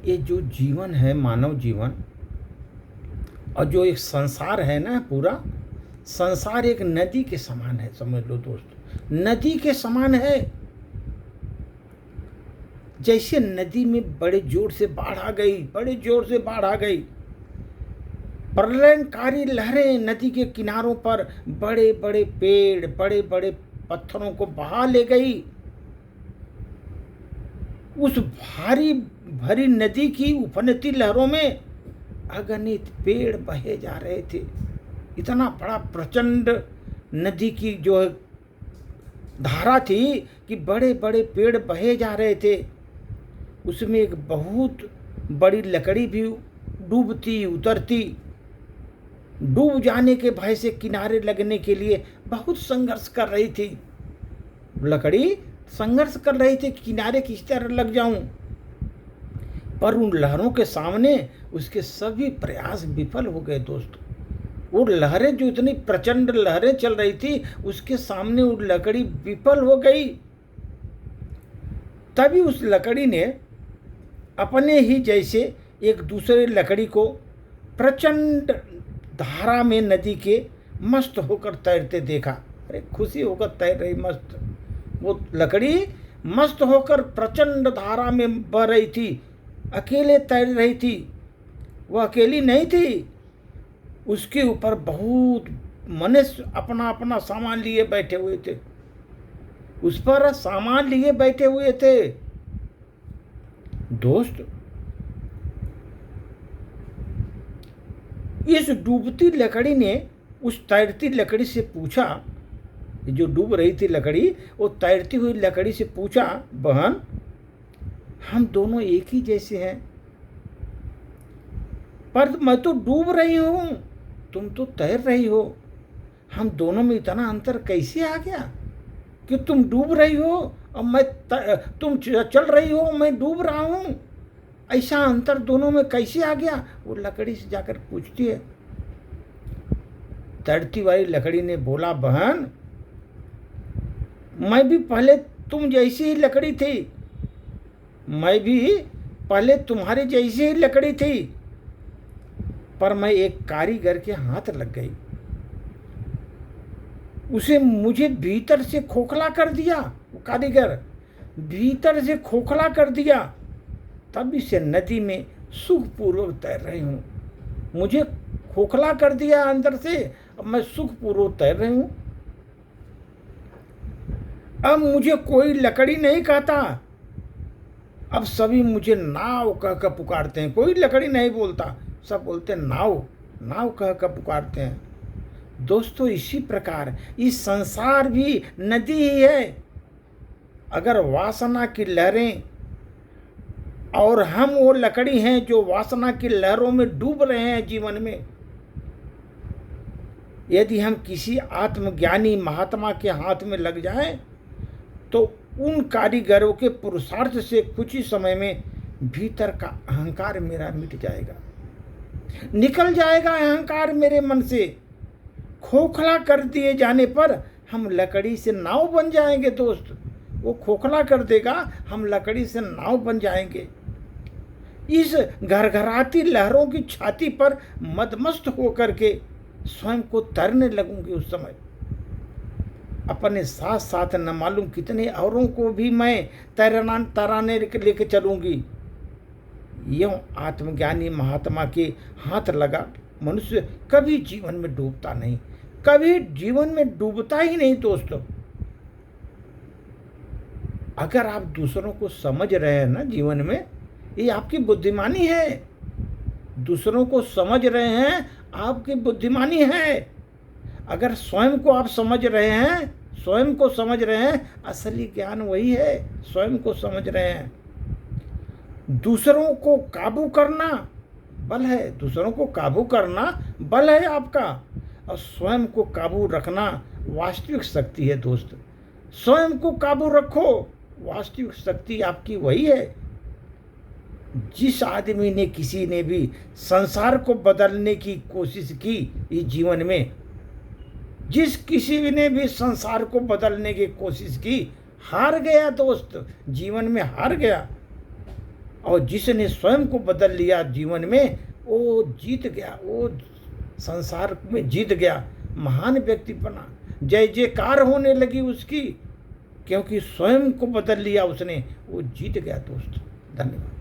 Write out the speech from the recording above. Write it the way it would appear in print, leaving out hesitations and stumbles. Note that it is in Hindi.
ये जो जीवन है, मानव जीवन, और जो एक संसार है ना, पूरा संसार एक नदी के समान है, समझ लो दोस्त, नदी के समान है। जैसे नदी में बड़े जोर से बाढ़ आ गई, बड़े जोर से बाढ़ आ गई, प्रलयंकारी लहरें नदी के किनारों पर बड़े बड़े पेड़, बड़े बड़े पत्थरों को बहा ले गई। उस भारी भरी नदी की उफनती लहरों में अगणित पेड़ बहे जा रहे थे। इतना बड़ा प्रचंड नदी की जो धारा थी कि बड़े बड़े पेड़ बहे जा रहे थे। उसमें एक बहुत बड़ी लकड़ी भी डूबती उतरती, डूब जाने के भय से किनारे लगने के लिए बहुत संघर्ष कर रही थी। लकड़ी संघर्ष कर रही थी, किनारे किस तरह लग जाऊं, पर उन लहरों के सामने उसके सभी प्रयास विफल हो गए दोस्तों। वो लहरें, जो इतनी प्रचंड लहरें चल रही थी, उसके सामने वो लकड़ी विफल हो गई। तभी उस लकड़ी ने अपने ही जैसे एक दूसरे लकड़ी को प्रचंड धारा में नदी के मस्त होकर तैरते देखा। अरे खुशी होकर तैर रही मस्त, वो लकड़ी मस्त होकर प्रचंड धारा में बह रही थी, अकेले तैर रही थी। वह अकेली नहीं थी, उसके ऊपर बहुत मनुष्य अपना अपना सामान लिए बैठे हुए थे, उस पर सामान लिए बैठे हुए थे। दोस्त, इस डूबती लकड़ी ने उस तैरती लकड़ी से पूछा, जो डूब रही थी लकड़ी, वो तैरती हुई लकड़ी से पूछा, बहन, हम दोनों एक ही जैसे हैं, पर मैं तो डूब रही हूं, तुम तो तैर रही हो। हम दोनों में इतना अंतर कैसे आ गया कि तुम डूब रही हो और तुम चल रही हो, मैं डूब रहा हूं? ऐसा अंतर दोनों में कैसे आ गया? वो लकड़ी से जाकर पूछती है। तैरती वाली लकड़ी ने बोला, बहन, मैं भी पहले तुम जैसी ही लकड़ी थी, मैं भी पहले तुम्हारे जैसी ही लकड़ी थी, पर मैं एक कारीगर के हाथ लग गई, उसे मुझे भीतर से खोखला कर दिया। वो कारीगर भीतर से खोखला कर दिया, तभी से नदी में सुखपूर्वक तैर रही हूँ। मुझे खोखला कर दिया अंदर से, अब मैं सुखपूर्वक तैर रही हूँ। अब मुझे कोई लकड़ी नहीं कहता, अब सभी मुझे नाव कह कर पुकारते हैं। कोई लकड़ी नहीं बोलता, सब बोलते हैं नाव, नाव कह कर पुकारते हैं। दोस्तों, इसी प्रकार इस संसार भी नदी ही है। अगर वासना की लहरें, और हम वो लकड़ी हैं जो वासना की लहरों में डूब रहे हैं जीवन में, यदि हम किसी आत्मज्ञानी महात्मा के हाथ में लग जाएं, तो उन कारीगरों के पुरुषार्थ से कुछ ही समय में भीतर का अहंकार मेरा मिट जाएगा, निकल जाएगा अहंकार मेरे मन से। खोखला कर दिए जाने पर हम लकड़ी से नाव बन जाएंगे दोस्त। वो खोखला कर देगा, हम लकड़ी से नाव बन जाएंगे। इस घरघराती लहरों की छाती पर मदमस्त होकर के स्वयं को तैरने लगूंगी। उस समय अपने साथ साथ न मालूम कितने औरों को भी मैं तराने लेके चलूंगी। यूं आत्मज्ञानी महात्मा के हाथ लगा मनुष्य कभी जीवन में डूबता नहीं, कभी जीवन में डूबता ही नहीं दोस्तों। अगर आप दूसरों को समझ रहे हैं ना जीवन में, ये आपकी बुद्धिमानी है। दूसरों को समझ रहे हैं, आपकी बुद्धिमानी है। अगर स्वयं को आप समझ रहे हैं, स्वयं को समझ रहे हैं, असली ज्ञान वही है, स्वयं को समझ रहे हैं। दूसरों को काबू करना बल है, दूसरों को काबू करना बल है आपका, और स्वयं को काबू रखना वास्तविक शक्ति है दोस्त। स्वयं को काबू रखो, वास्तविक शक्ति आपकी वही है। जिस आदमी ने, किसी ने भी संसार को बदलने की कोशिश की इस जीवन में, जिस किसी ने भी संसार को बदलने की कोशिश की, हार गया दोस्त, जीवन में हार गया। और जिसने स्वयं को बदल लिया जीवन में, वो जीत गया, वो संसार में जीत गया, महान व्यक्ति बना, जय जयकार होने लगी उसकी, क्योंकि स्वयं को बदल लिया उसने, वो जीत गया दोस्त। धन्यवाद।